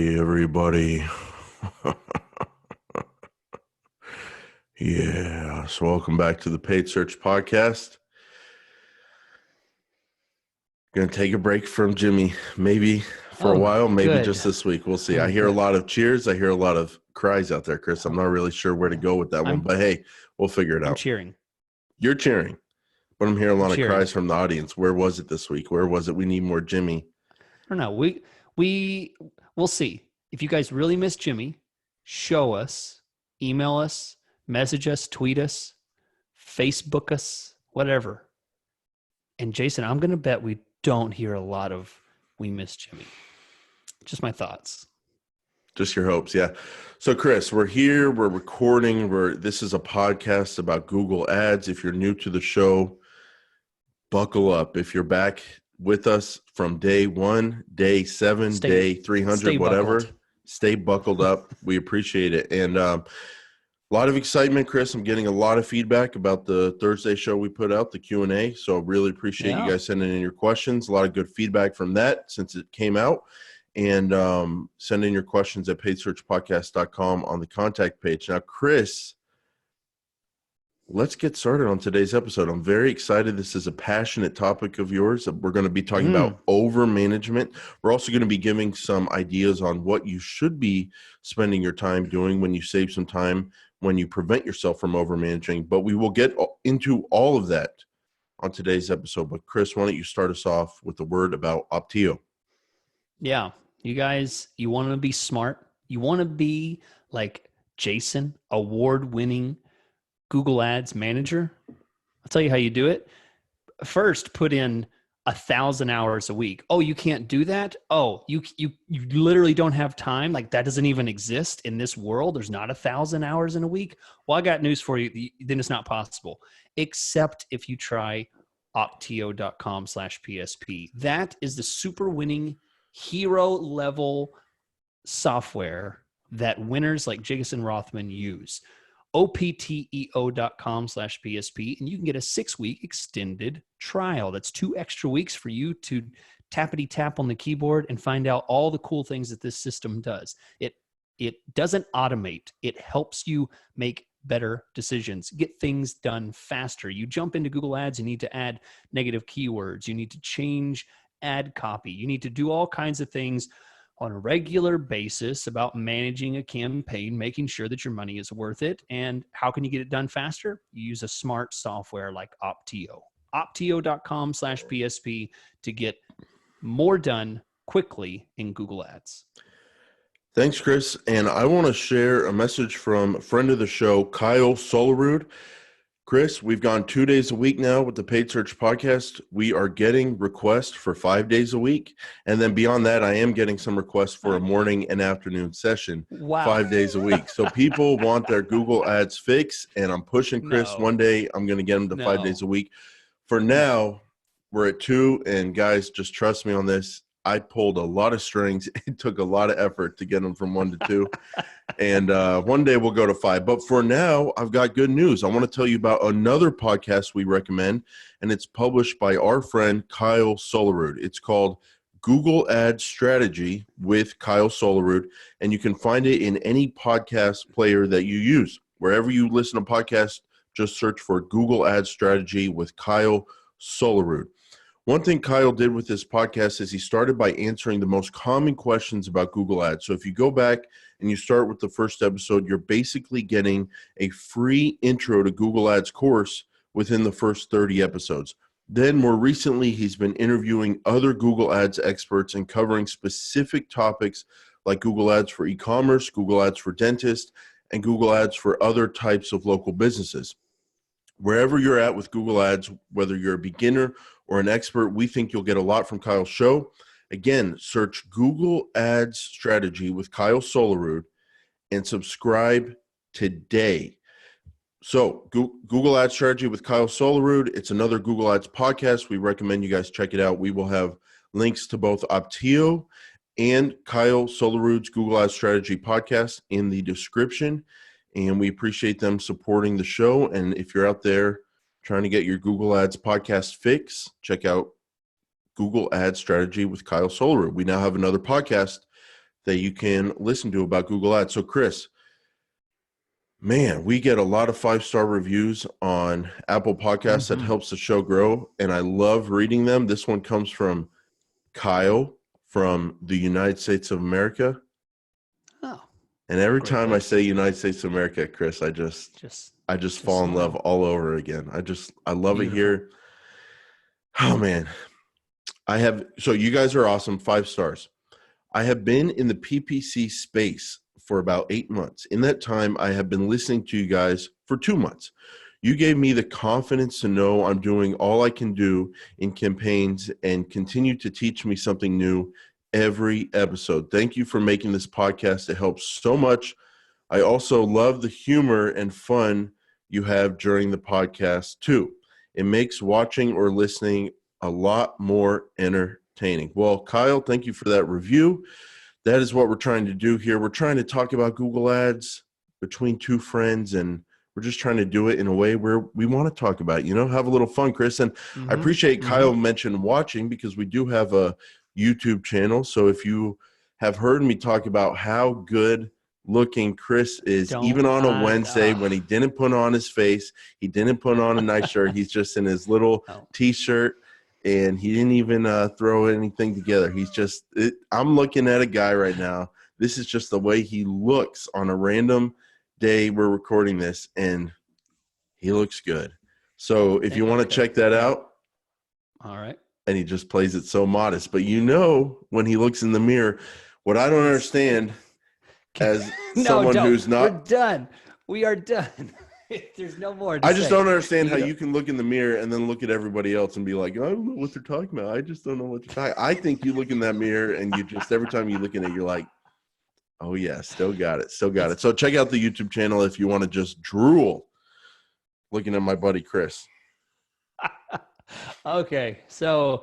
Hey everybody. Yeah, so welcome back to the Paid Search Podcast. Gonna take a break from Jimmy, maybe for a while, maybe good. just this week. We'll see. I Oh, hear a good. lot of cheers. I hear a lot of cries out there, Chris. I'm not really sure where to Yeah. go with that one, I'm but hey, we'll figure it I'm out. cheering. You're cheering, but I'm hearing a I'm lot of cheering. cries from the audience. Where was it this week? Where was it? We need more Jimmy. I don't know. We'll see. If you guys really miss Jimmy, show us, email us, message us, tweet us, Facebook us, whatever. And Jason, I'm gonna bet we don't hear a lot of "we miss Jimmy." Just my thoughts. Just your hopes, yeah. So, Chris, we're here. We're recording. This is a podcast about Google Ads. If you're new to the show, buckle up. If you're back with us from day 1, day 7, day 300, Stay whatever, buckled. stay buckled up. We appreciate it. And a lot of excitement, Chris. I'm getting a lot of feedback about the Thursday show we put out, the Q&A. So really appreciate you Yeah. guys sending in your questions. A lot of good feedback from that since it came out. And send in your questions at paidsearchpodcast.com on the contact page. Now, Chris, let's get started on today's episode. I'm very excited. This is a passionate topic of yours. We're going to be talking about overmanagement. We're also going to be giving some ideas on what you should be spending your time doing when you save some time, when you prevent yourself from overmanaging. But we will get into all of that on today's episode. But Chris, why don't you start us off with a word about Optio? Yeah. You guys, you want to be smart. You want to be like Jason, award-winning Google Ads manager. I'll tell you how you do it. First, put in 1,000 hours a week. Oh, you can't do that? Oh, you literally don't have time? Like that doesn't even exist in this world? There's not 1,000 hours in a week? Well, I got news for you. Then it's not possible, except if you try Optio.com/PSP. That is the super winning hero level software that winners like Jason Rothman use. Opteo.com/PSP, and you can get a 6-week extended trial. That's 2 extra weeks for you to tappity tap on the keyboard and find out all the cool things that this system does. It doesn't automate. It helps you make better decisions, get things done faster. You jump into Google Ads, you need to add negative keywords, you need to change ad copy, you need to do all kinds of things on a regular basis about managing a campaign, making sure that your money is worth it. And how can you get it done faster? You use a smart software like Opteo. Opteo.com/PSP to get more done quickly in Google Ads. Thanks, Chris. And I want to share a message from a friend of the show, Kyle Solarud. Chris, we've gone 2 days a week now with the Paid Search Podcast. We are getting requests for 5 days a week. And then beyond that, I am getting some requests for a morning and afternoon session, Wow. 5 days a week. So people want their Google Ads fixed, and I'm pushing Chris. No. One day I'm going to get them to 5 days a week. For now, we're at 2, and guys, just trust me on this. I pulled a lot of strings. It took a lot of effort to get them from 1 to 2. And one day we'll go to 5. But for now, I've got good news. I want to tell you about another podcast we recommend, and it's published by our friend Kyle Solarud. It's called Google Ads Strategy with Kyle Solarud, and you can find it in any podcast player that you use. Wherever you listen to podcasts, just search for Google Ads Strategy with Kyle Solarud. One thing Kyle did with this podcast is he started by answering the most common questions about Google Ads. So if you go back and you start with the first episode, you're basically getting a free intro to Google Ads course within the first 30 episodes. Then more recently, he's been interviewing other Google Ads experts and covering specific topics like Google Ads for e-commerce, Google Ads for dentists, and Google Ads for other types of local businesses. Wherever you're at with Google Ads, whether you're a beginner or an expert, we think you'll get a lot from Kyle's show. Again, search Google Ads Strategy with Kyle Solarud and subscribe today. So Google Ads Strategy with Kyle Solarud. It's another Google Ads podcast. We recommend you guys check it out. We will have links to both Opteo and Kyle Solarud's Google Ads Strategy podcast in the description. And we appreciate them supporting the show. And if you're out there trying to get your Google Ads podcast fix, check out Google Ads Strategy with Kyle Solarud. We now have another podcast that you can listen to about Google Ads. So Chris, man, we get a lot of 5-star reviews on Apple Podcasts. That helps the show grow, and I love reading them. This one comes from Kyle from the United States of America. Oh. And every time I say United States of America, Chris, I just fall in love all over again. I love it here. Oh man. So you guys are awesome. 5 stars. I have been in the PPC space for about 8 months. In that time, I have been listening to you guys for 2 months. You gave me the confidence to know I'm doing all I can do in campaigns and continue to teach me something new every episode. Thank you for making this podcast. It helps so much. I also love the humor and fun you have during the podcast too. It makes watching or listening a lot more entertaining. Well, Kyle, thank you for that review. That is what we're trying to do here. We're trying to talk about Google Ads between 2 friends, and we're just trying to do it in a way where we want to talk about it, have a little fun, Chris. And I appreciate Kyle mentioned watching, because we do have a YouTube channel. So if you have heard me talk about how good looking Chris is, even on a Wednesday when he didn't put on his face, he didn't put on a nice shirt, he's just in his little t-shirt, and he didn't even throw anything together. I'm looking at a guy right now. This is just the way he looks on a random day we're recording this, and he looks good. So if you want to check that out. All right. And he just plays it so modest. But when he looks in the mirror, what I don't understand as someone who's not. We're done. We are done. There's no more to I just don't understand how you can look in the mirror and then look at everybody else and be like, I don't know what they're talking about. I just don't know what they're talking about. I think you look in that mirror and you just, every time you look in it, you're like, oh yeah, still got it. Still got it. So check out the YouTube channel if you want to just drool looking at my buddy Chris. Okay, so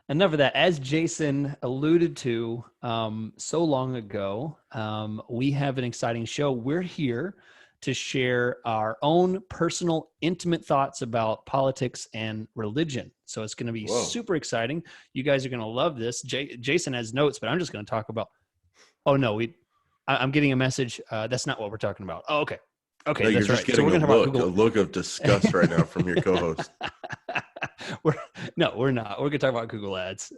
enough of that. As Jason alluded to so long ago, we have an exciting show. We're here to share our own personal, intimate thoughts about politics and religion. So it's going to be super exciting. You guys are going to love this. Jason has notes, but I'm just going to talk about. Oh no, I'm getting a message. That's not what we're talking about. Oh, okay. Okay, no, that's you're right. just getting a look of disgust right now from your co-host. We're not. We're going to talk about Google Ads.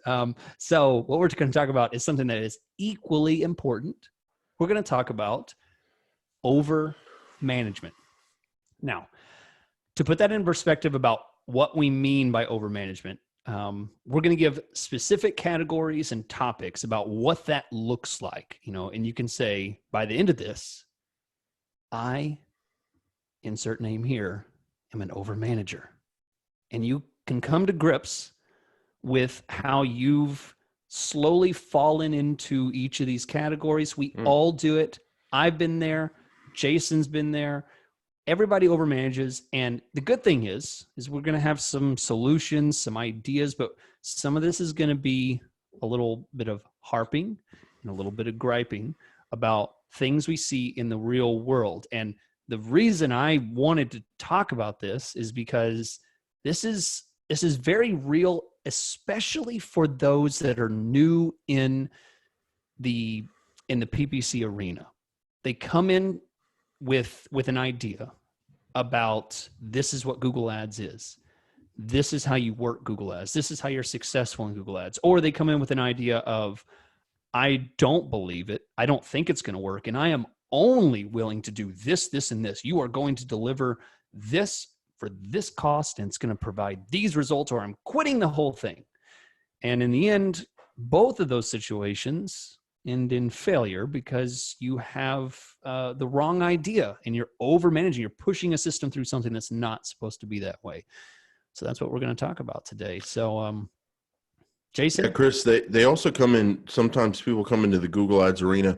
So what we're going to talk about is something that is equally important. We're going to talk about overmanagement. Now, to put that in perspective about what we mean by overmanagement, we're going to give specific categories and topics about what that looks like. And you can say by the end of this, I, insert name here, am an overmanager. And you can come to grips with how you've slowly fallen into each of these categories. We all do it. I've been there. Jason's been there. Everybody overmanages. And the good thing is we're going to have some solutions, some ideas, but some of this is going to be a little bit of harping and a little bit of griping about things we see in the real world. And the reason I wanted to talk about this is because this is very real, especially for those that are new in the PPC arena. They come in with an idea about this is what Google Ads is. This is how you work Google Ads. This is how you're successful in Google Ads. Or they come in with an idea of, I don't believe it. I don't think it's going to work. And I am only willing to do this, this, and this. You are going to deliver this for this cost, and it's going to provide these results, or I'm quitting the whole thing. And in the end, both of those situations end in failure because you have the wrong idea and you're overmanaging. You're pushing a system through something that's not supposed to be that way. So that's what we're going to talk about today. So, Jason? Yeah, Chris, they also come in, sometimes people come into the Google Ads arena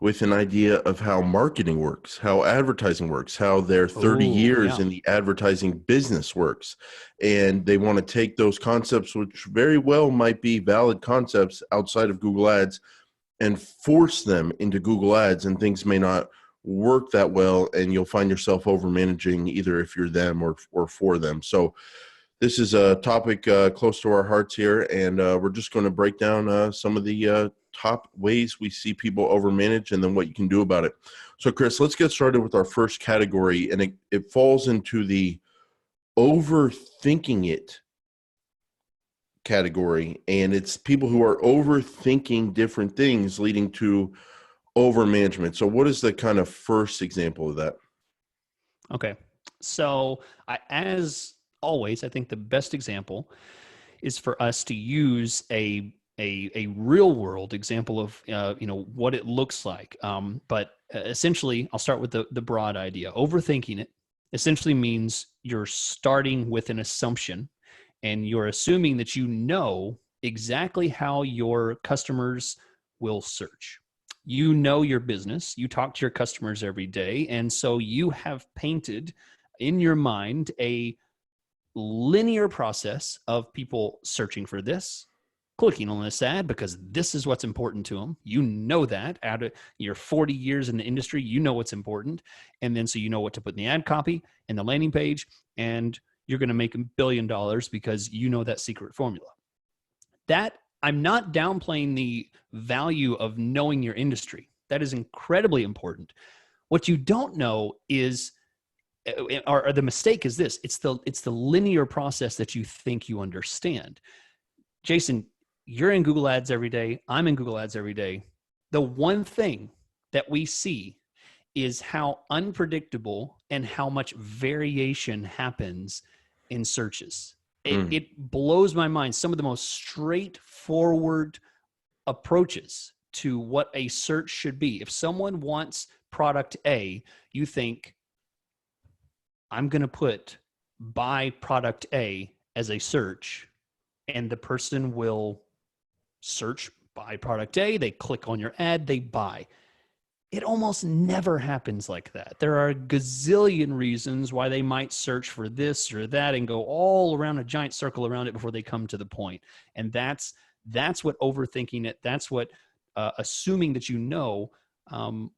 with an idea of how marketing works, how advertising works, how their 30 years in the advertising business works. And they want to take those concepts, which very well might be valid concepts outside of Google Ads, and force them into Google Ads, and things may not work that well, and you'll find yourself overmanaging either if you're them or for them. So This is a topic close to our hearts here, and we're just going to break down some of the top ways we see people overmanage and then what you can do about it. So, Chris, let's get started with our first category, and it falls into the overthinking it category, and it's people who are overthinking different things leading to overmanagement. So what is the kind of first example of that? Okay. So as always, I think the best example is for us to use a real world example of, what it looks like. But essentially, I'll start with the broad idea. Overthinking it essentially means you're starting with an assumption and you're assuming that you know exactly how your customers will search. You know your business, you talk to your customers every day, and so you have painted in your mind a linear process of people searching for this, clicking on this ad because this is what's important to them. You know that out of your 40 years in the industry, you know what's important. And then so you know what to put in the ad copy and the landing page, and you're going to make $1 billion because you know that secret formula. That I'm not downplaying the value of knowing your industry. That is incredibly important. What you don't know is, or the mistake is this: it's the linear process that you think you understand. Jason, you're in Google Ads every day. I'm in Google Ads every day. The one thing that we see is how unpredictable and how much variation happens in searches. It blows my mind. Some of the most straightforward approaches to what a search should be. If someone wants product A, you think, I'm going to put buy product A as a search, and the person will search buy product A. They click on your ad, they buy. It almost never happens like that. There are a gazillion reasons why they might search for this or that and go all around a giant circle around it before they come to the point. And that's what overthinking it. That's what assuming that you know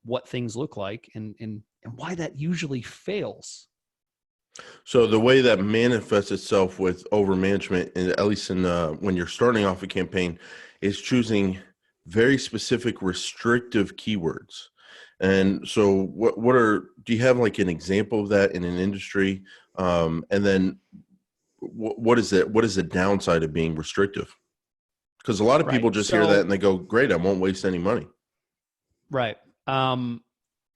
what things look like and why that usually fails. So the way that manifests itself with overmanagement, and at least in when you're starting off a campaign, is choosing very specific restrictive keywords. And so do you have like an example of that in an industry? And then what is it? What is the downside of being restrictive? Because a lot of people just hear that and they go, great, I won't waste any money. Right.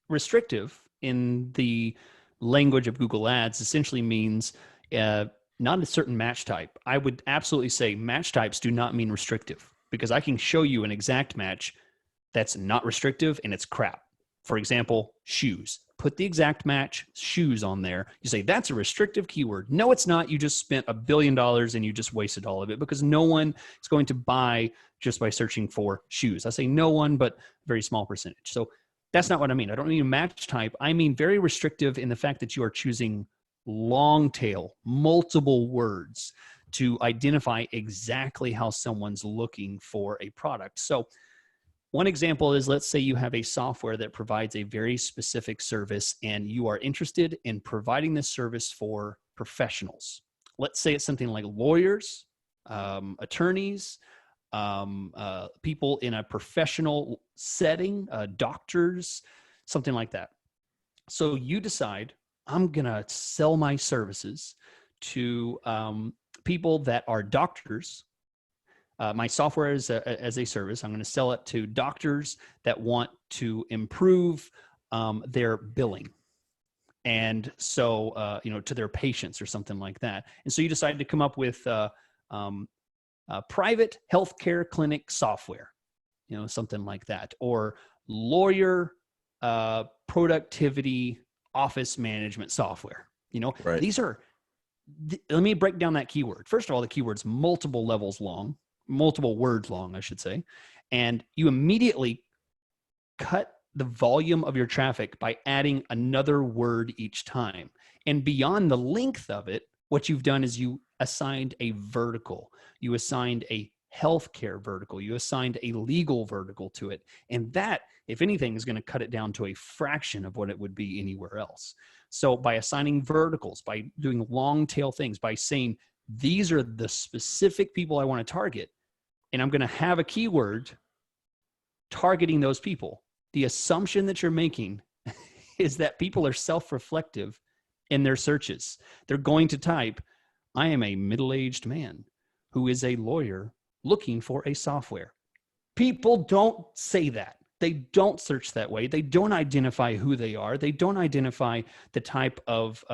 Restrictive in the language of Google Ads essentially means not a certain match type. I would absolutely say match types do not mean restrictive, because I can show you an exact match that's not restrictive and it's crap. For example, shoes. Put the exact match shoes on there. You say, that's a restrictive keyword. No, it's not. You just spent $1 billion and you just wasted all of it, because no one is going to buy just by searching for shoes. I say no one, but very small percentage. So that's not what I mean. I don't mean a match type. I mean very restrictive in the fact that you are choosing long tail, multiple words to identify exactly how someone's looking for a product. So one example is, let's say you have a software that provides a very specific service and you are interested in providing this service for professionals. Let's say it's something like lawyers, attorneys, people in a professional setting, doctors, something like that. So you decide, I'm going to sell my services to people that are doctors. My software is as a service. I'm going to sell it to doctors that want to improve their billing. And so, to their patients or something like that. And so you decide to come up with private healthcare clinic software, something like that, or lawyer productivity office management software. Right. These are, let me break down that keyword. First of all, the keyword's multiple words long, I should say. And you immediately cut the volume of your traffic by adding another word each time. And beyond the length of it, what you've done is you assigned a vertical. You assigned a healthcare vertical. You assigned a legal vertical to it. And that, if anything, is going to cut it down to a fraction of what it would be anywhere else. So by assigning verticals, by doing long tail things, by saying these are the specific people I want to target, and I'm going to have a keyword targeting those people. The assumption that you're making is that people are self-reflective in their searches. They're going to type, I am a middle-aged man who is a lawyer looking for a software. People don't say that. They don't search that way. They don't identify who they are. They don't identify the type of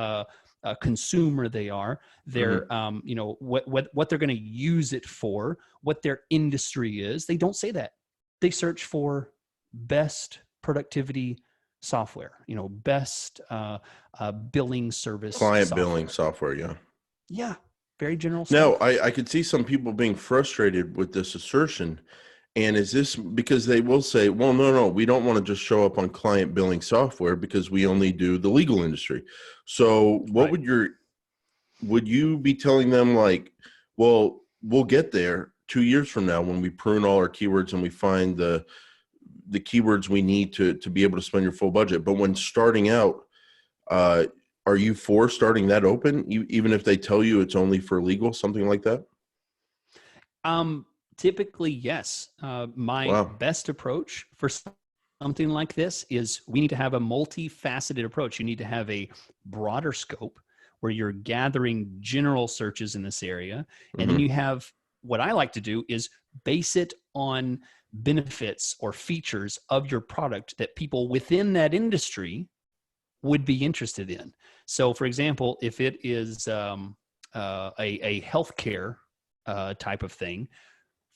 consumer they are. They're, you know, what they're going to use it for, what their industry is. They don't say that. They search for best productivity software, you know, best billing service. Client billing software, yeah. Yeah, very general stuff. Now, I could see some people being frustrated with this assertion. And is this because they will say, well, no, we don't want to just show up on client billing software because we only do the legal industry. So what would you be telling them, like, well, we'll get there 2 years from now when we prune all our keywords and we find the keywords we need to be able to spend your full budget. But when starting out, are you for starting that open, even if they tell you it's only for legal, something like that? Typically, yes. My best approach for something like this is we need to have a multifaceted approach. You need to have a broader scope where you're gathering general searches in this area. And then you have, what I like to do is base it on benefits or features of your product that people within that industry would be interested in. So for example, if it is a healthcare type of thing,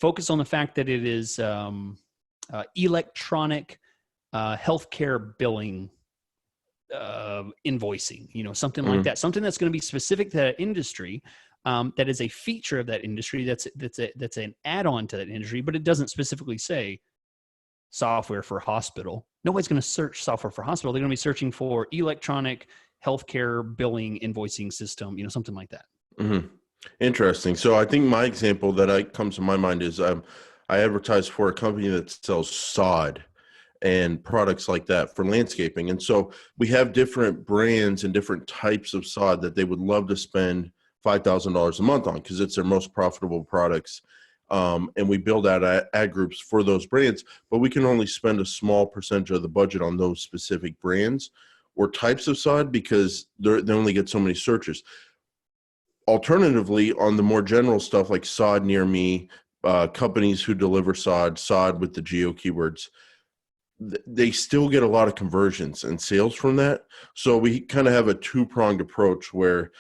focus on the fact that it is electronic healthcare billing, invoicing, you know, something like that, something that's going to be specific to that industry, that is a feature of that industry, that's an add-on to that industry, but it doesn't specifically say software for hospital. Nobody's going to search software for hospital. They're going to be searching for electronic healthcare billing invoicing system, you know, something like that. Interesting. So I think my example that comes to my mind is I advertise for a company that sells sod and products like that for landscaping. And so we have different brands and different types of sod that they would love to spend $5,000 a month on because it's their most profitable products. And we build out ad groups for those brands, but we can only spend a small percentage of the budget on those specific brands or types of sod because they only get so many searches. Alternatively, on the more general stuff like sod near me, companies who deliver sod with the geo keywords, they still get a lot of conversions and sales from that. So we kind of have a two-pronged approach where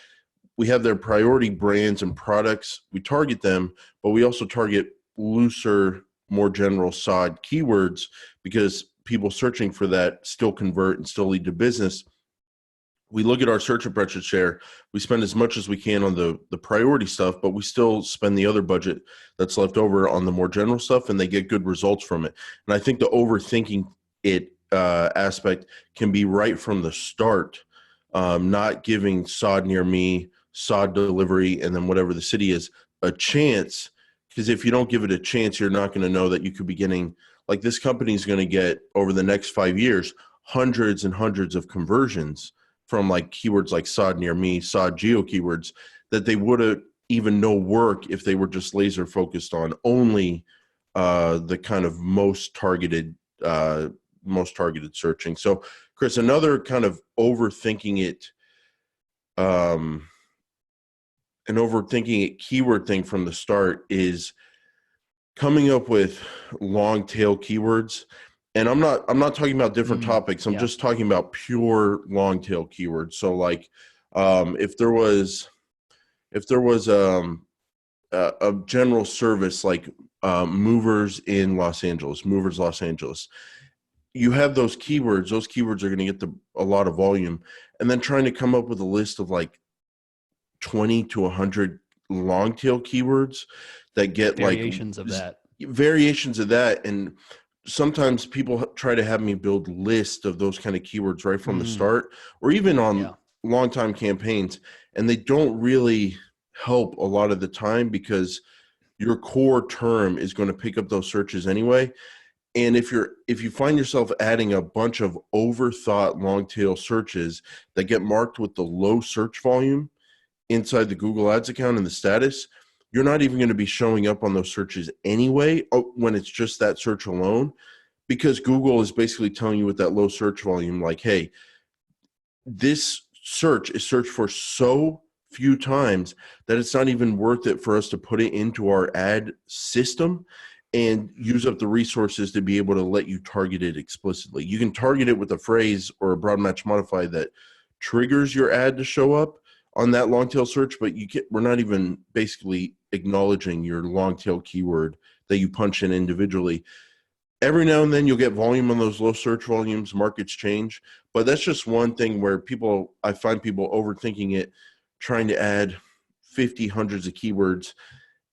we have their priority brands and products. We target them, but we also target looser, more general sod keywords because people searching for that still convert and still lead to business. We look at our search impression share. We spend as much as we can on the priority stuff, but we still spend the other budget that's left over on the more general stuff, and they get good results from it. And I think the overthinking it aspect can be right from the start, not giving sod near me, sod delivery, and then whatever the city is a chance. Because if you don't give it a chance, you're not going to know that you could be getting, like this company is going to get over the next 5 years, hundreds and hundreds of conversions from like keywords like sod near me, sod geo keywords that they would even know work if they were just laser focused on only the kind of most targeted searching. So Chris, another kind of overthinking it, an overthinking it keyword thing from the start is coming up with long tail keywords. And I'm not talking about different topics. I'm just talking about pure long tail keywords. So like, if there was a general service like movers Los Angeles, you have those keywords. Those keywords are going to get a lot of volume, and then trying to come up with a list of like 20 to 100 long tail keywords that get variations of that, and sometimes people try to have me build lists of those kind of keywords right from the start, or even on long time campaigns, and they don't really help a lot of the time because your core term is going to pick up those searches anyway. And if you find yourself adding a bunch of overthought long tail searches that get marked with the low search volume inside the Google Ads account in the status, you're not even going to be showing up on those searches anyway when it's just that search alone, because Google is basically telling you with that low search volume, like, hey, this search is searched for so few times that it's not even worth it for us to put it into our ad system and use up the resources to be able to let you target it explicitly. You can target it with a phrase or a broad match modify that triggers your ad to show up on that long tail search, but we're not even basically acknowledging your long tail keyword that you punch in individually. Every now and then you'll get volume on those low search volumes, markets change, but that's just one thing where I find people overthinking it, trying to add 50, hundreds of keywords,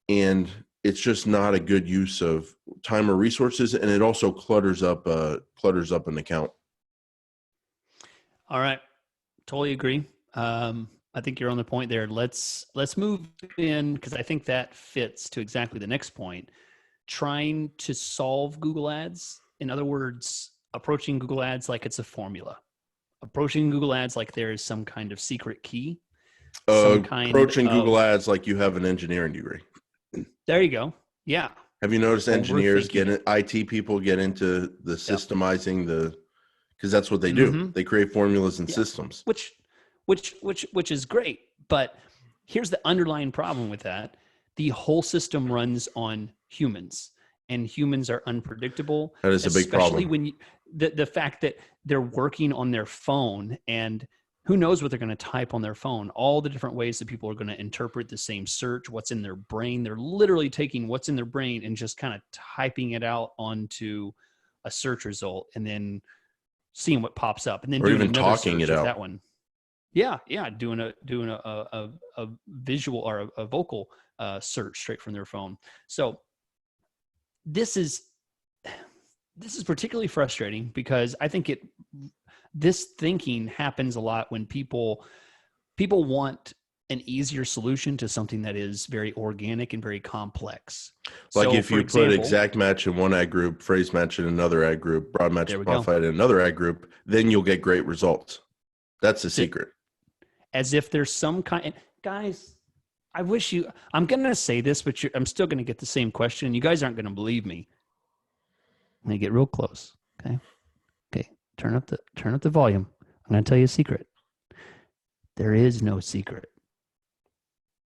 and it's just not a good use of time or resources, and it also clutters up an account. All right, totally agree. I think you're on the point there. Let's move in, because I think that fits to exactly the next point. Trying to solve Google Ads. In other words, approaching Google Ads like it's a formula. Approaching Google Ads like there is some kind of secret key. Approaching Google Ads like you have an engineering degree. There you go. Yeah. Have you noticed engineers IT people get into the systemizing because that's what they do. Mm-hmm. They create formulas and systems. Which is great. But here's the underlying problem with that. The whole system runs on humans, and humans are unpredictable. That is a big problem. Especially when the fact that they're working on their phone, and who knows what they're going to type on their phone, all the different ways that people are going to interpret the same search, what's in their brain. They're literally taking what's in their brain and just kind of typing it out onto a search result and then seeing what pops up, and then doing even talking it out. That one. Yeah. Doing a visual or a vocal search straight from their phone. So this is particularly frustrating because I think this thinking happens a lot when people want an easier solution to something that is very organic and very complex. Like if you put exact match in one ad group, phrase match in another ad group, broad match modified in another ad group, then you'll get great results. That's the secret. As if there's some kind, guys, I'm going to say this, but I'm still going to get the same question. You guys aren't going to believe me. I'm going to get real close. Okay. Turn up the volume. I'm going to tell you a secret. There is no secret.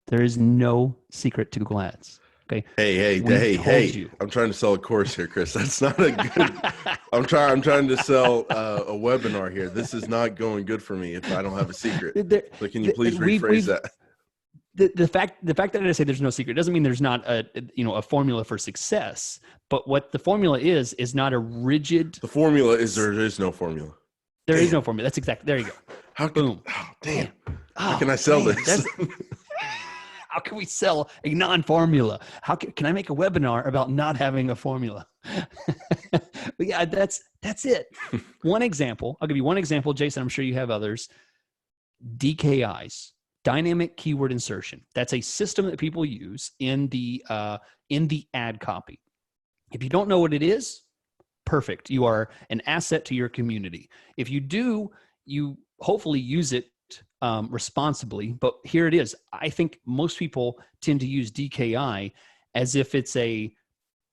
There is no secret to Google Ads. Okay. Hey. I'm trying to sell a course here, Chris. That's not a good. I'm trying to sell a webinar here. This is not going good for me if I don't have a secret. So can you please rephrase that? The fact that I say there's no secret doesn't mean there's not a formula for success. But what the formula is not a rigid. The formula is there is no formula. There is no formula. That's exactly. There you go. Boom. Oh, damn. How can I sell this? How can we sell a non-formula? How can I make a webinar about not having a formula? But yeah, that's it. One example. I'll give you one example, Jason. I'm sure you have others. DKIs, dynamic keyword insertion. That's a system that people use in the ad copy. If you don't know what it is, perfect. You are an asset to your community. If you do, you hopefully use it responsibly, but here it is. I think most people tend to use DKI as if it's a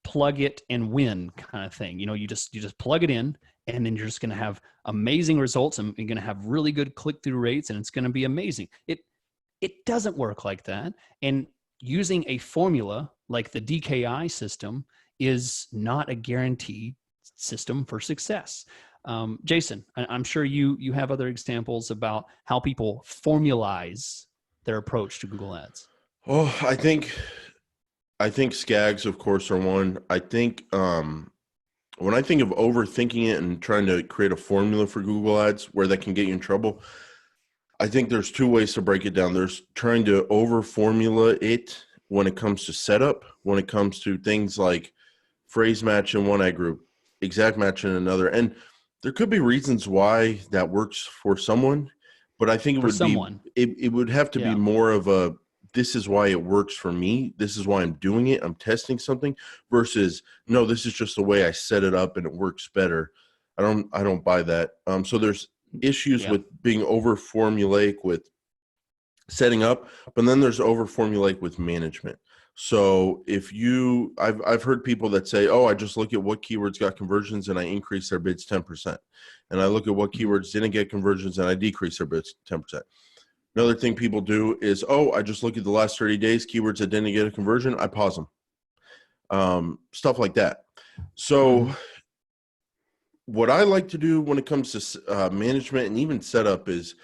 plug it and win kind of thing. You just plug it in, and then you're just going to have amazing results, and you're going to have really good click-through rates, and it's going to be amazing. It doesn't work like that. And using a formula like the DKI system is not a guaranteed system for success. Jason, I'm sure you have other examples about how people formalize their approach to Google Ads. Oh, I think SCAGs, of course, are one. I think when I think of overthinking it and trying to create a formula for Google Ads where that can get you in trouble, I think there's two ways to break it down. There's trying to over-formula it when it comes to setup, when it comes to things like phrase match in one ad group, exact match in another. And there could be reasons why that works for someone, but I think it would have to be more of a, this is why it works for me. This is why I'm doing it. I'm testing something versus, no, this is just the way I set it up and it works better. I don't buy that. So there's issues with being over formulaic with setting up, but then there's over formulate with management. So I've heard people that say, oh, I just look at what keywords got conversions and I increase their bids 10%. And I look at what keywords didn't get conversions and I decrease their bids 10%. Another thing people do is, oh, I just look at the last 30 days, keywords that didn't get a conversion, I pause them. Stuff like that. So what I like to do when it comes to management and even setup is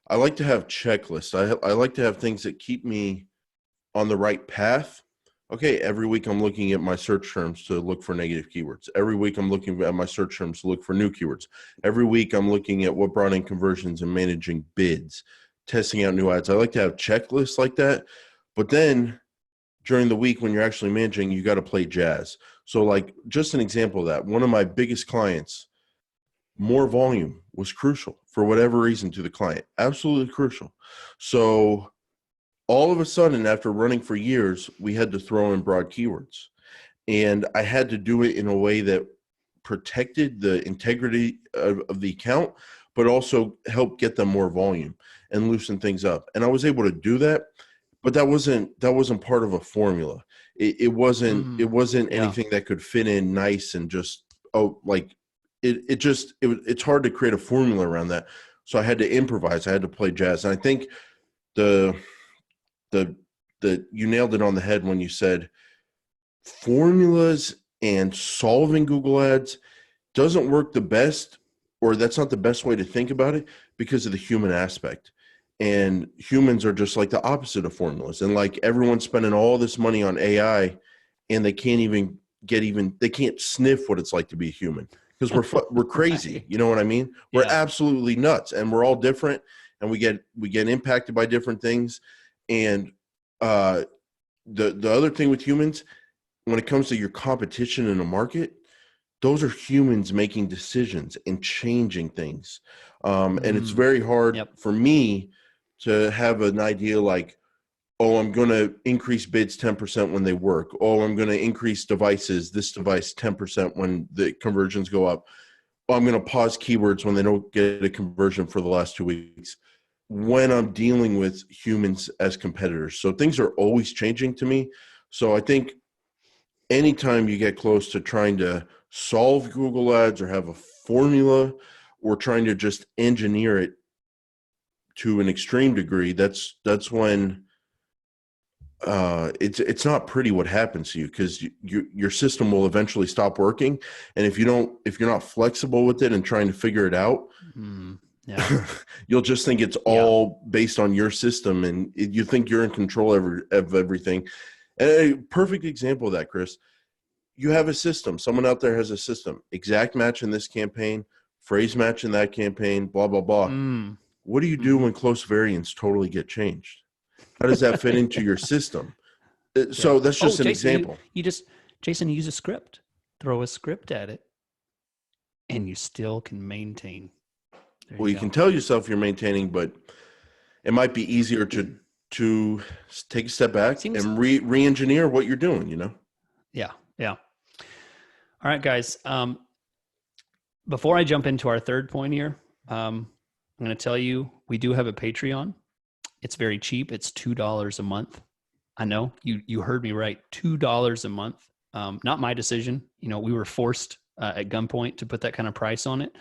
I like to have checklists. I like to have things that keep me on the right path. Okay, every week I'm looking at my search terms to look for negative keywords. Every week I'm looking at my search terms to look for new keywords. Every week I'm looking at what brought in conversions and managing bids, testing out new ads. I like to have checklists like that. But then during the week when you're actually managing, you got to play jazz. So like just an example of that, one of my biggest clients, more volume was crucial for whatever reason to the client, absolutely crucial. So all of a sudden, after running for years, we had to throw in broad keywords. And I had to do it in a way that protected the integrity of the account, but also helped get them more volume and loosen things up. And I was able to do that, but that wasn't part of a formula. It wasn't anything that could fit in nice and just, it's hard to create a formula around that. So I had to improvise. I had to play jazz. And I think you nailed it on the head when you said formulas and solving Google Ads doesn't work the best, or that's not the best way to think about it because of the human aspect. And humans are just like the opposite of formulas. And like everyone's spending all this money on AI and they can't they can't sniff what it's like to be a human because we're crazy. Right. You know what I mean? We're absolutely nuts and we're all different and we get impacted by different things. And the other thing with humans, when it comes to your competition in a market, those are humans making decisions and changing things. And it's very hard for me to have an idea like, oh, I'm going to increase bids 10% when they work. Oh, I'm going to increase this device 10% when the conversions go up. Oh, I'm going to pause keywords when they don't get a conversion for the last 2 weeks. When I'm dealing with humans as competitors. So things are always changing to me. So I think anytime you get close to trying to solve Google Ads or have a formula or trying to just engineer it to an extreme degree, that's when it's not pretty what happens to you, because your system will eventually stop working. And if you're not flexible with it and trying to figure it out, you'll just think it's all based on your system, and you think you're in control of everything. And a perfect example of that, Chris, you have a system. Someone out there has a system. Exact match in this campaign, phrase match in that campaign, blah, blah, blah. What do you do when close variants totally get changed? How does that fit into your system? So that's just an example. Jason, use a script. Throw a script at it, and you still can maintain. You can tell yourself you're maintaining, but it might be easier to take a step back and re-engineer what you're doing, you know? Yeah. All right, guys. Before I jump into our third point here, I'm going to tell you, we do have a Patreon. It's very cheap. It's $2 a month. I know you heard me right. $2 a month. Not my decision. You know, we were forced at gunpoint to put that kind of price on it.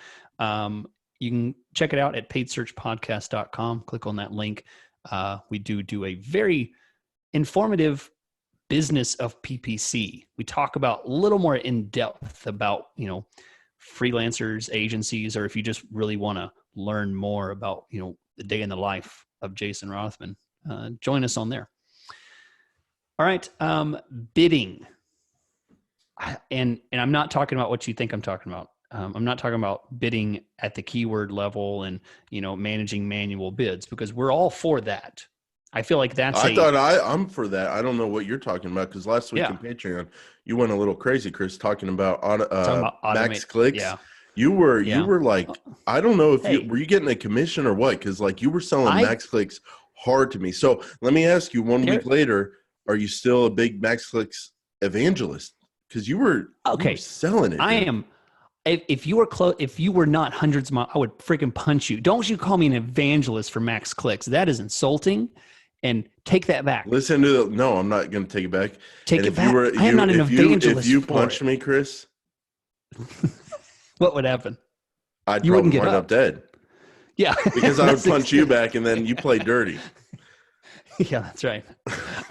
You can check it out at paidsearchpodcast.com. Click on that link. We do a very informative business of PPC. We talk about a little more in depth about, freelancers, agencies, or if you just really want to learn more about, the day in the life of Jason Rothman, join us on there. All right. Bidding. And I'm not talking about what you think I'm talking about. I'm not talking about bidding at the keyword level and, managing manual bids, because we're all for that. I feel like I'm for that. I don't know what you're talking about, because last week in Patreon, you went a little crazy, Chris, talking about max clicks. Yeah. You were like, I don't know if were you getting a commission or what? Because like you were selling max clicks hard to me. So let me ask you, 1 week later, are you still a big max clicks evangelist? Because you were selling it. if you were close, if you were not hundreds of miles, I would freaking punch you. Don't you call me an evangelist for max clicks. That is insulting. And take that back. Listen to no, I'm not going to take it back. Take and it if back. you were, I am not an evangelist. if you for punched it. me, Chris, what would happen? I'd You wouldn't probably get wind up dead. Yeah, because I would punch you back, and then you play dirty. Yeah, that's right.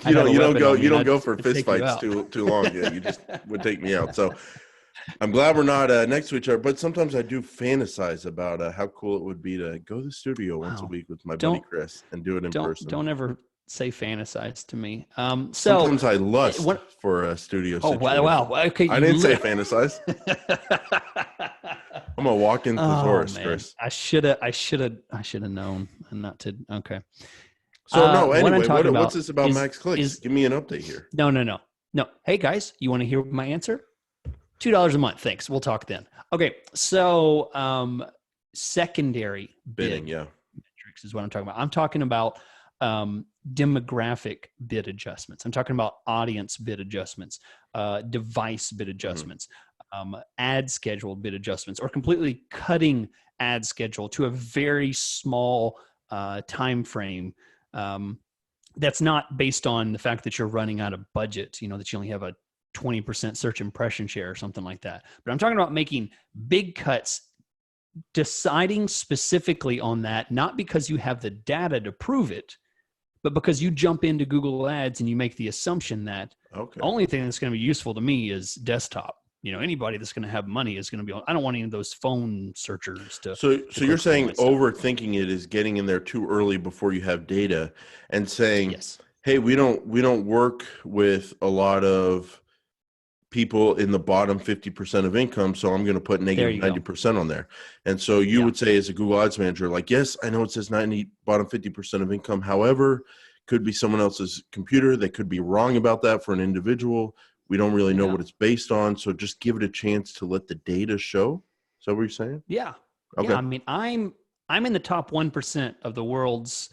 You don't go for fist fights too long. Yeah, you just would take me out. So I'm glad we're not next to each other. But sometimes I do fantasize about how cool it would be to go to the studio once a week with my buddy Chris and do it in person. Don't ever say fantasize to me. So sometimes I lust for a studio situation. Wow. Okay, I didn't say fantasize. I'm a walk-in thesaurus, Chris. I should have known and not to. Okay. So no. Anyway, what's this about max clicks? Give me an update here. No. Hey guys, you want to hear my answer? $2 a month. Thanks. We'll talk then. Okay. So secondary bidding, metrics is what I'm talking about. I'm talking about demographic bid adjustments. I'm talking about audience bid adjustments, device bid adjustments, ad schedule bid adjustments, or completely cutting ad schedule to a very small time frame. That's not based on the fact that you're running out of budget, that you only have a 20% search impression share or something like that. But I'm talking about making big cuts, deciding specifically on that, not because you have the data to prove it, but because you jump into Google Ads and you make the assumption that the only thing that's going to be useful to me is desktop. Anybody that's going to have money is going to be on. I don't want any of those phone searchers to. So you're saying overthinking it is getting in there too early before you have data, and saying, yes, hey, we don't work with a lot of people in the bottom 50% of income, so I'm going to put negative 90% on there. And so you would say, as a Google Ads manager, like, yes, I know it says 90 bottom 50% of income. However, could be someone else's computer. They could be wrong about that for an individual. We don't really know what it's based on. So just give it a chance to let the data show. Is that what you're saying? Yeah. Okay. Yeah. I mean, I'm in the top 1% of the world's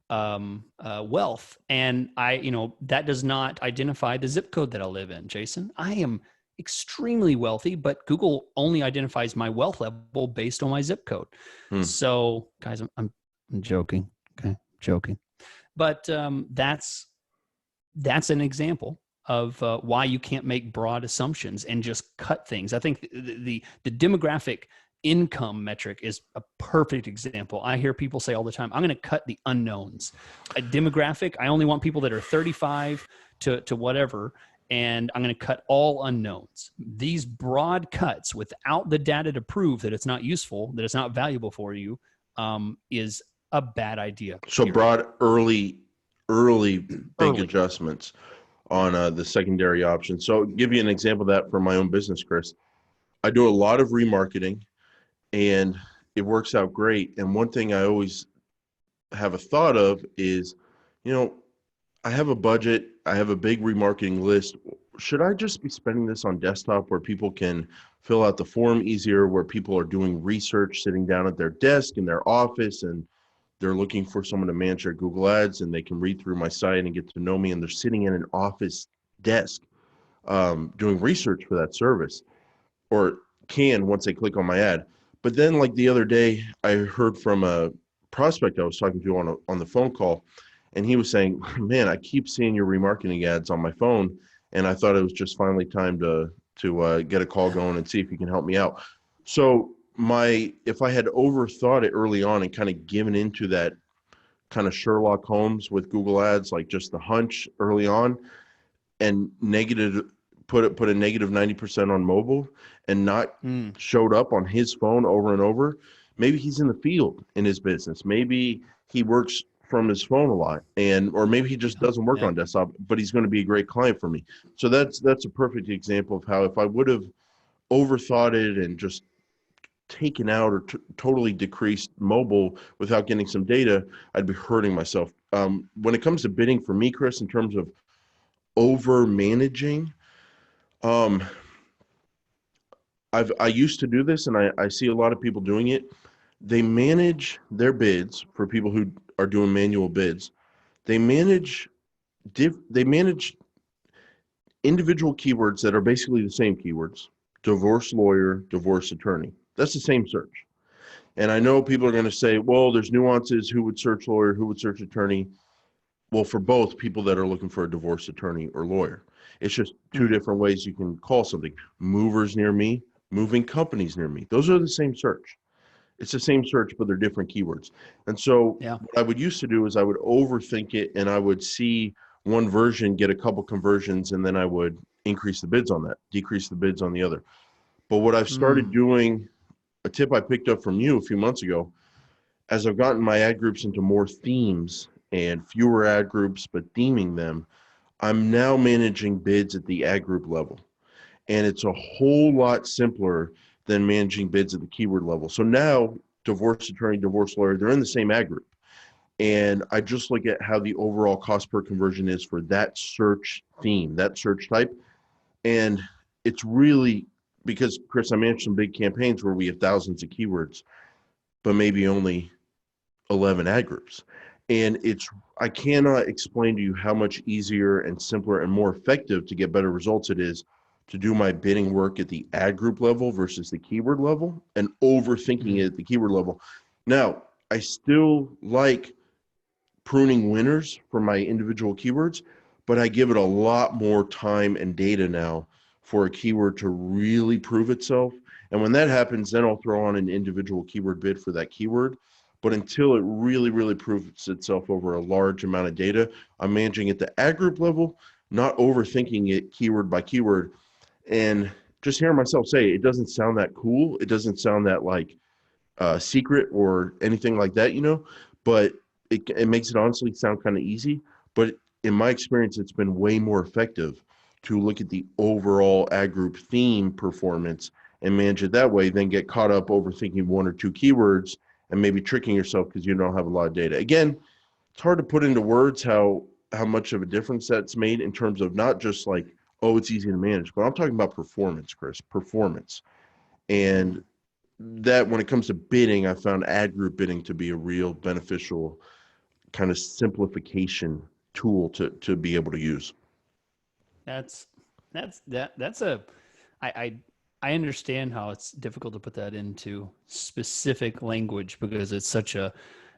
wealth. And that does not identify the zip code that I live in, Jason. I am extremely wealthy, but Google only identifies my wealth level based on my zip code. So guys, I'm joking. Okay. Joking. But that's an example of why you can't make broad assumptions and just cut things. I think the demographic income metric is a perfect example. I hear people say all the time, I'm going to cut the unknowns. A demographic, I only want people that are 35 to whatever, and I'm going to cut all unknowns. These broad cuts without the data to prove that it's not useful, that it's not valuable for you, is a bad idea. So broad, early big adjustments on the secondary option. So give you an example of that for my own business, Chris. I do a lot of remarketing, and it works out great. And one thing I always have a thought of is, I have a budget, I have a big remarketing list. Should I just be spending this on desktop where people can fill out the form easier, where people are doing research sitting down at their desk in their office, and they're looking for someone to manage their Google Ads, and they can read through my site and get to know me, and they're sitting in an office desk doing research for that service, or can once they click on my ad. But then, like the other day, I heard from a prospect I was talking to on the phone call, and he was saying, man, I keep seeing your remarketing ads on my phone, and I thought it was just finally time to get a call going and see if you can help me out. So if I had overthought it early on and kind of given into that kind of Sherlock Holmes with Google Ads, like just the hunch early on, and put a negative 90% on mobile, and not showed up on his phone over and over, maybe he's in the field in his business. Maybe he works from his phone a lot, or maybe he just doesn't work on desktop, but he's going to be a great client for me. So that's a perfect example of how, if I would have overthought it and just taken out or totally decreased mobile without getting some data, I'd be hurting myself. When it comes to bidding for me, Chris, in terms of over managing, I used to do this, and I see a lot of people doing it. They manage their bids for people who are doing manual bids. They manage individual keywords that are basically the same keywords, divorce lawyer, divorce attorney. That's the same search. And I know people are going to say, well, there's nuances. Who would search lawyer? Who would search attorney? Well, for both people that are looking for a divorce attorney or lawyer, it's just two different ways you can call something. Movers near me, moving companies near me. Those are the same search. It's the same search, but they're different keywords. And so what I would used to do is I would overthink it, and I would see one version get a couple conversions, and then I would increase the bids on that, decrease the bids on the other. But what I've started doing, a tip I picked up from you a few months ago, as I've gotten my ad groups into more themes and fewer ad groups, but theming them, I'm now managing bids at the ad group level. And it's a whole lot simpler than managing bids at the keyword level. So now, divorce attorney, divorce lawyer, they're in the same ad group. And I just look at how the overall cost per conversion is for that search theme, that search type. And it's really, because, Chris, I manage some big campaigns where we have thousands of keywords, but maybe only 11 ad groups. And I cannot explain to you how much easier and simpler and more effective to get better results it is to do my bidding work at the ad group level versus the keyword level, and overthinking it at the keyword level. Now, I still like pruning winners for my individual keywords, but I give it a lot more time and data now for a keyword to really prove itself. And when that happens, then I'll throw on an individual keyword bid for that keyword. But until it really, really proves itself over a large amount of data, I'm managing at the ad group level, not overthinking it keyword by keyword. And just hearing myself say it doesn't sound that cool. It doesn't sound that like secret or anything like that, but it makes it honestly sound kind of easy. But in my experience, it's been way more effective to look at the overall ad group theme performance and manage it that way than get caught up overthinking one or two keywords and maybe tricking yourself because you don't have a lot of data. Again, it's hard to put into words how much of a difference that's made in terms of not just like, oh, it's easy to manage, but I'm talking about performance, Chris, performance. And that when it comes to bidding, I found ad group bidding to be a real beneficial kind of simplification tool to be able to use. I understand how it's difficult to put that into specific language because it's such a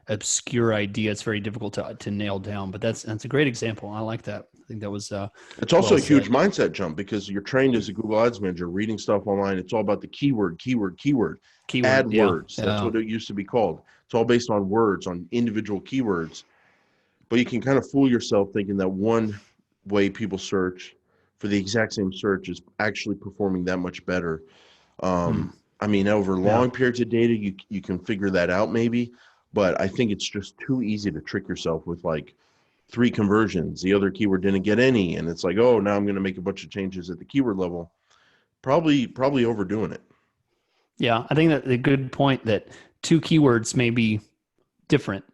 obscure idea. It's very difficult to nail down, but that's a great example. I like that. I think that was it's also a huge mindset jump because you're trained as a Google Ads manager, reading stuff online. It's all about the keyword, AdWords. That's what it used to be called. It's all based on words, on individual keywords. But you can kind of fool yourself thinking that one way people search for the exact same search is actually performing that much better. I mean, over long periods of data, you can figure that out maybe, but I think it's just too easy to trick yourself with like 3 conversions. The other keyword didn't get any, and it's like, oh, now I'm going to make a bunch of changes at the keyword level. Probably overdoing it. Yeah, I think that the good point that 2 keywords may be different,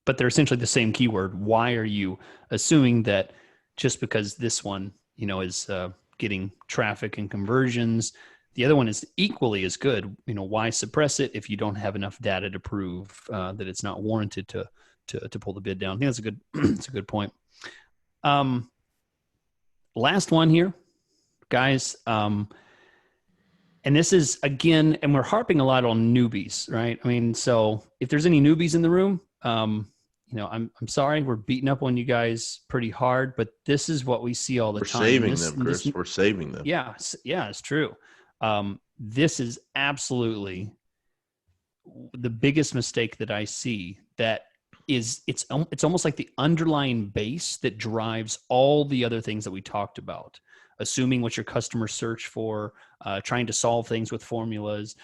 but they're essentially the same keyword. Why are you assuming that just because this one, is getting traffic and conversions, the other one is equally as good? Why suppress it if you don't have enough data to prove that it's not warranted to pull the bid down? I think that's a good, it's a good point. Last one here, guys. And this is again, and we're harping a lot on newbies, right? I mean, so if there's any newbies in the room, I'm sorry, we're beating up on you guys pretty hard, but this is what we see all the time. We're saving them, Chris. We're saving them. Yeah, it's true. This is absolutely the biggest mistake that I see. That is, it's almost like the underlying base that drives all the other things that we talked about. Assuming what your customers search for, trying to solve things with formulas,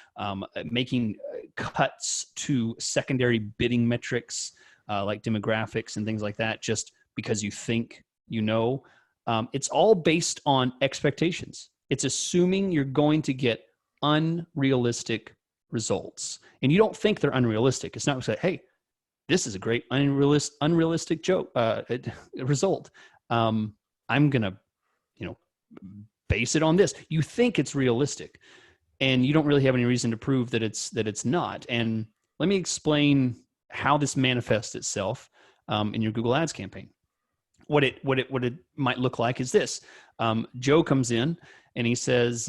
making cuts to secondary bidding metrics like demographics and things like that, just because you think it's all based on expectations. It's assuming you're going to get unrealistic results, and you don't think they're unrealistic. It's not say, hey, this is a great unrealistic result. I'm gonna, base it on this. You think it's realistic, and you don't really have any reason to prove that it's not. And let me explain how this manifests itself in your Google Ads campaign. What it might look like is this. Joe comes in and he says,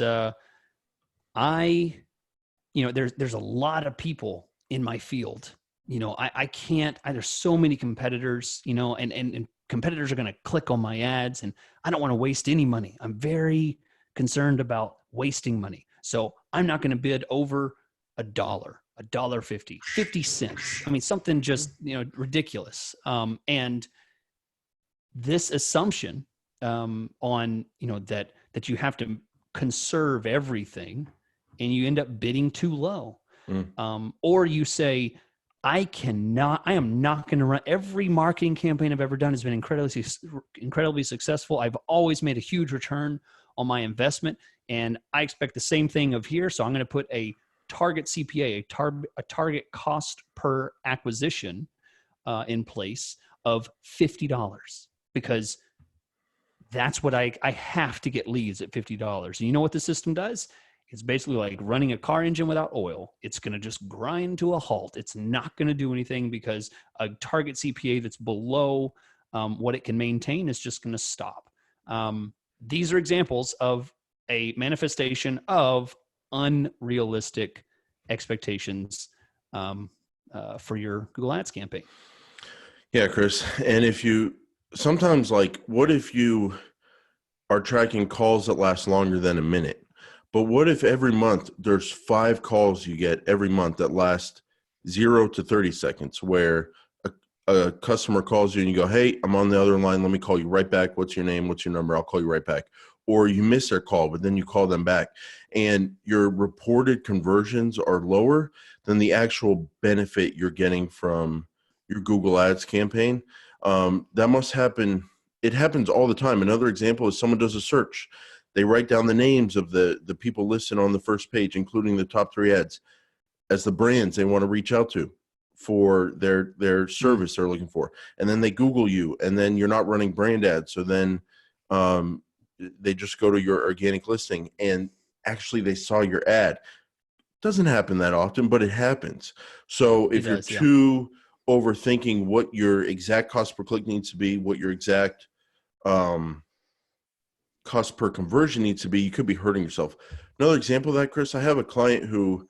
There's a lot of people in my field. I can't, there's so many competitors, and competitors are going to click on my ads, and I don't want to waste any money. I'm very concerned about wasting money. So I'm not going to bid over $1.50, 50 cents. I mean, something just, ridiculous. And this assumption on, that you have to conserve everything and you end up bidding too low. Or you say, I am not going to run. Every marketing campaign I've ever done has been incredibly successful. I've always made a huge return on my investment, and I expect the same thing of here. So I'm going to put a target CPA, a target cost per acquisition in place of $50, because that's what I have to get leads at $50. And you know what the system does? It's basically like running a car engine without oil. It's going to just grind to a halt. It's not going to do anything, because a target CPA that's below what it can maintain is just going to stop. These are examples of a manifestation of unrealistic expectations for your Google Ads campaign. Yeah, Chris. And sometimes, like, what if you are tracking calls that last longer than a minute? But what if every month there's 5 calls you get every month that last 0 to 30 seconds, where a customer calls you and you go, hey, I'm on the other line. Let me call you right back. What's your name? What's your number? I'll call you right back. Or you miss their call, but then you call them back, and your reported conversions are lower than the actual benefit you're getting from your Google Ads campaign. That must happen. It happens all the time. Another example is someone does a search. They write down the names of the people listed on the first page, including the top 3 ads, as the brands they want to reach out to for their service they're looking for. And then they Google you, and then you're not running brand ads. So then they just go to your organic listing, and actually they saw your ad. Doesn't happen that often, but it happens. So if you're too overthinking what your exact cost per click needs to be, what your exact cost per conversion needs to be, you could be hurting yourself. Another example of that, Chris, I have a client who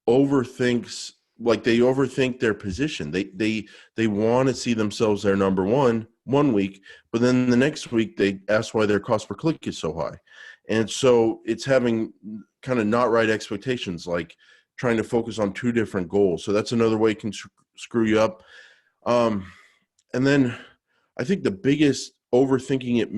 overthinks, like they overthink their position. They want to see themselves their number one week, but then the next week they ask why their cost per click is so high. And so it's having kind of not right expectations, like trying to focus on 2 different goals. So that's another way it can screw you up. And then I think the biggest overthinking it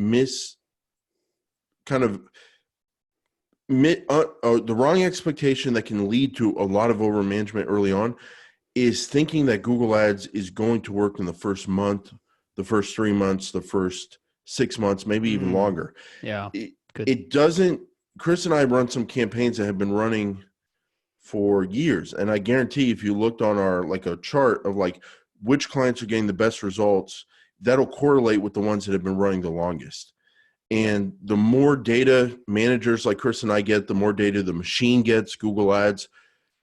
the wrong expectation that can lead to a lot of overmanagement early on is thinking that Google Ads is going to work in the first month, the first 3 months, the first 6 months, maybe even longer. Yeah. It doesn't. Chris and I run some campaigns that have been running for years. And I guarantee if you looked on a chart of like which clients are getting the best results, that'll correlate with the ones that have been running the longest. And the more data managers like Chris and I get, the more data the machine gets, Google Ads,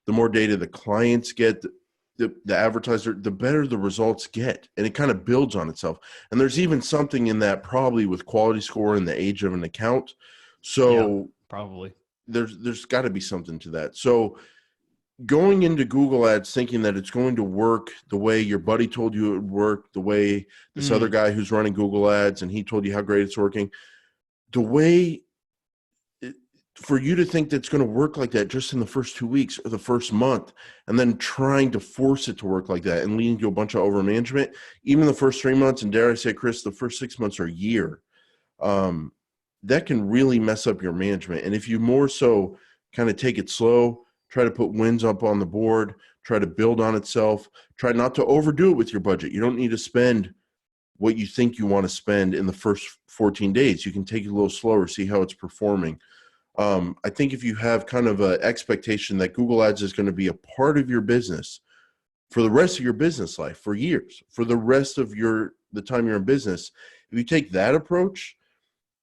the more data the clients get, the advertiser, the better the results get. And it kind of builds on itself. And there's even something in that probably with quality score and the age of an account. So probably there's got to be something to that. So going into Google Ads thinking that it's going to work the way your buddy told you it would work, the way this other guy who's running Google Ads and he told you how great it's working, the way for you to think that's going to work like that just in the first 2 weeks or the first month, and then trying to force it to work like that and leading to a bunch of overmanagement, even the first 3 months, and dare I say, Chris, the first 6 months or a year, that can really mess up your management. And if you more so kind of take it slow, try to put wins up on the board, try to build on itself, try not to overdo it with your budget. You don't need to spend what you think you want to spend in the first 14 days. You can take it a little slower, see how it's performing. I think if you have kind of an expectation that Google Ads is going to be a part of your business for the rest of your business life, for years, for the rest of the time you're in business, if you take that approach,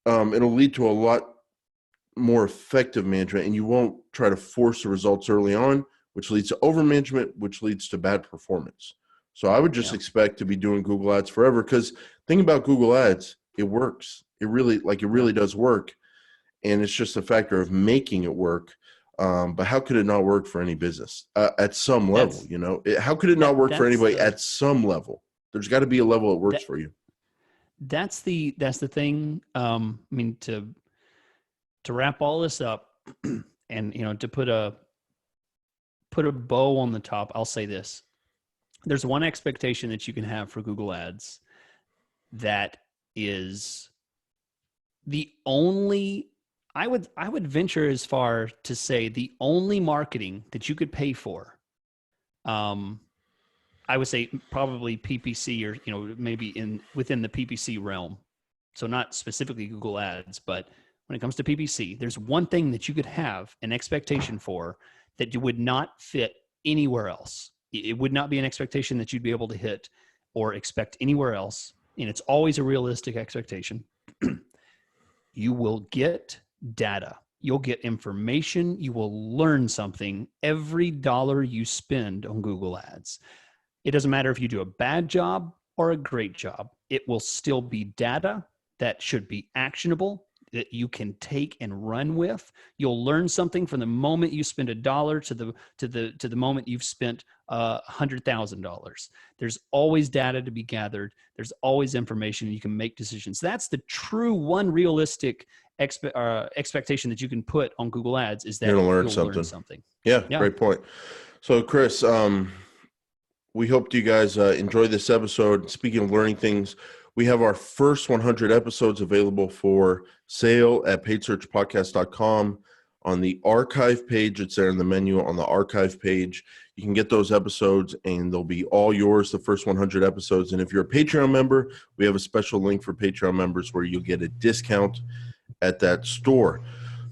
it'll lead to a lot more effective management, and you won't try to force the results early on, which leads to overmanagement, which leads to bad performance. So I would just expect to be doing Google Ads forever, because think about Google Ads, it works. It really does work. And it's just a factor of making it work. But how could it not work for any business at some level? How could it not work for that's anybody at some level? There's got to be a level that works for you. That's the thing. I mean, to wrap all this up, and to put a bow on the top, I'll say this: there's one expectation that you can have for Google Ads that is the only. I would venture as far to say the only marketing that you could pay for. I would say probably PPC, or maybe within the PPC realm. So not specifically Google Ads, but when it comes to PPC, there's one thing that you could have an expectation for that you would not fit anywhere else. It would not be an expectation that you'd be able to hit or expect anywhere else. And it's always a realistic expectation. You will get data. You'll get information. You will learn something every dollar you spend on Google Ads. It doesn't matter if you do a bad job or a great job. It will still be data that should be actionable, that you can take and run with. You'll learn something from the moment you spend $1 to the moment you've spent $100,000. There's always data to be gathered. There's always information. You can make decisions. That's the true one realistic expectation that you can put on Google Ads, is that you'll learn something. something. Yeah, great point. So Chris, we hope you guys enjoy this episode. Speaking of learning things, we have our first 100 episodes available for sale at paidsearchpodcast.com. On the archive page, it's there in the menu on the archive page. You can get those episodes, and they'll be all yours, the first 100 episodes. And if you're a Patreon member, we have a special link for Patreon members where you'll get a discount at that store.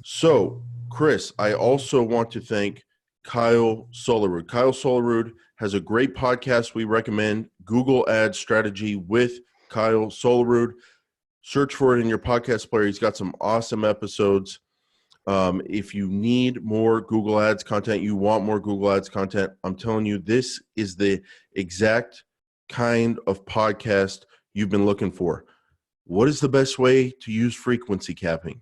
So, Chris, I also want to thank Kyle Solarud. Kyle Solarud has a great podcast we recommend, Google Ads Strategy with Kyle Solarud. Search for it in your podcast player. He's got some awesome episodes. If you need more Google Ads content, you want more Google Ads content, I'm telling you, this is the exact kind of podcast you've been looking for. What is the best way to use frequency capping?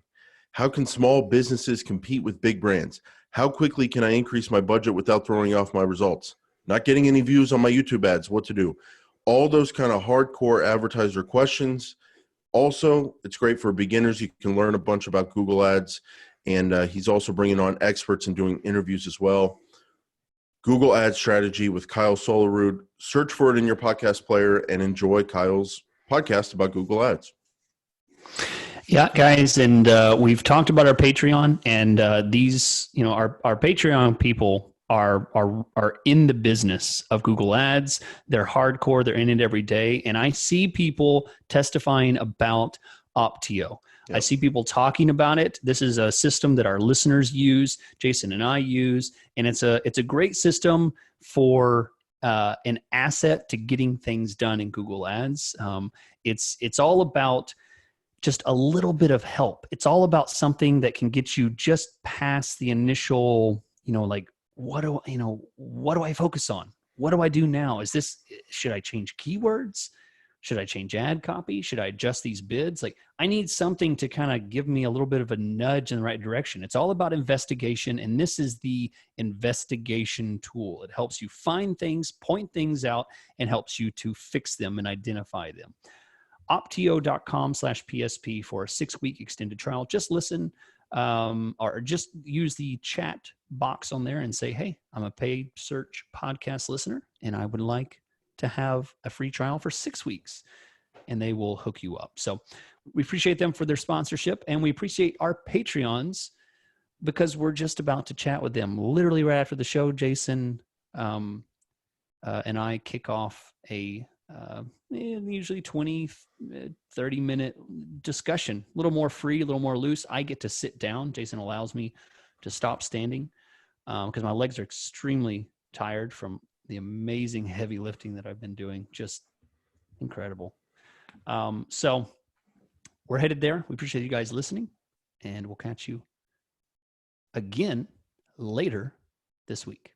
How can small businesses compete with big brands? How quickly can I increase my budget without throwing off my results? Not getting any views on my YouTube ads, what to do? All those kind of hardcore advertiser questions. Also, it's great for beginners. You can learn a bunch about Google Ads, and he's also bringing on experts and doing interviews as well. Google Ads Strategy with Kyle Solarud. Search for it in your podcast player and enjoy Kyle's podcast about Google Ads. Yeah, guys, and we've talked about our Patreon, and these, our Patreon people are in the business of Google Ads. They're hardcore. They're in it every day, and I see people testifying about Optio. Yep. I see people talking about it. This is a system that our listeners use, Jason and I use, and it's a great system for an asset to getting things done in Google Ads. It's all about just a little bit of help. It's all about something that can get you just past the initial, like, what do I focus on? What do I do now? Should I change keywords? Should I change ad copy? Should I adjust these bids? Like, I need something to kind of give me a little bit of a nudge in the right direction. It's all about investigation, and this is the investigation tool. It helps you find things, point things out, and helps you to fix them and identify them. Optio.com/PSP for a 6-week extended trial. Just listen or just use the chat box on there and say, hey, I'm a paid search podcast listener, and I would like to have a free trial for 6 weeks, and they will hook you up. So we appreciate them for their sponsorship, and we appreciate our Patreons because we're just about to chat with them. Literally right after the show, Jason and I kick off a usually 20, 30-minute discussion, a little more free, a little more loose. I get to sit down. Jason allows me to stop standing because my legs are extremely tired from the amazing heavy lifting that I've been doing. Just incredible. So we're headed there. We appreciate you guys listening, and we'll catch you again later this week.